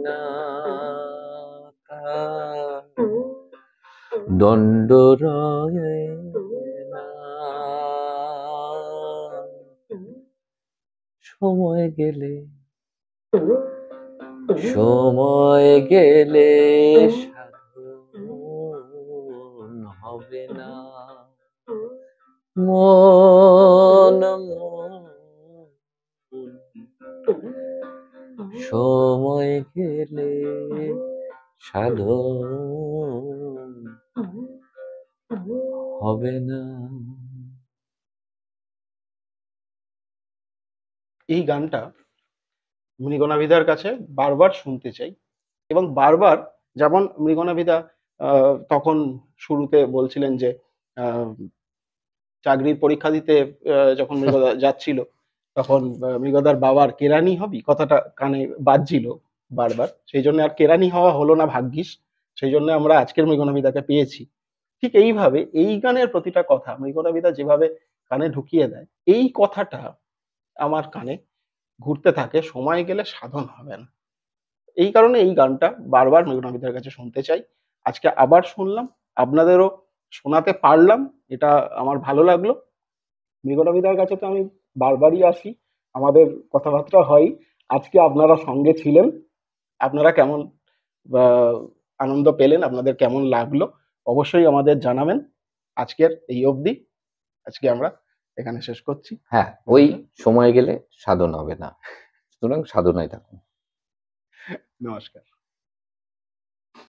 না তার, দণ্ড রয় না, সময় গেলে, সময় গেলে সাধন হবে না। মন সময় গেলে সাধন হবে না। এই গানটা মৃগনাভিদার কাছে বারবার শুনতে চাই, এবং বারবার, যেমন মৃগনাভিদা তখন শুরুতে বলছিলেন যে চাকরির পরীক্ষা দিতে যখন মৃগদা যাচ্ছিল, তখন মৃগদার বাবার কেরানি হবি কথাটা কানে বাজছিল বারবার, সেই জন্য আর কেরানি হওয়া হলো না ভাগ্যিস, সেই জন্য আমরা আজকের মৃগনাভিদাকে পেয়েছি। ঠিক এইভাবে এই গানের প্রতিটা কথা মৃগনাভিদা যেভাবে কানে ঢুকিয়ে দেয়, এই কথাটা আমার কানে ঘুরতে থাকে, সময় গেলে সাধন হবে না। এই কারণে এই গানটা বারবার মৃগনাভিদার কাছে শুনতে চাই। আজকে আবার শুনলাম, আপনাদেরও শোনাতে পারলাম, এটা আমার ভালো লাগলো। মৃগনাভিদার কাছে তো আমি বারবারই আসি, আমাদের কথাবার্তা হয়। আজকে আপনারা সঙ্গে ছিলেন, আপনারা কেমন আনন্দ পেলেন, আপনাদের কেমন লাগলো অবশ্যই আমাদের জানাবেন। আজকের এই অবধি, আজকে আমরা এখানে শেষ করছি। হ্যাঁ, ওই সময় গেলে সাধন হবে না, সুতরাং সাধনায় থাকুন। নমস্কার।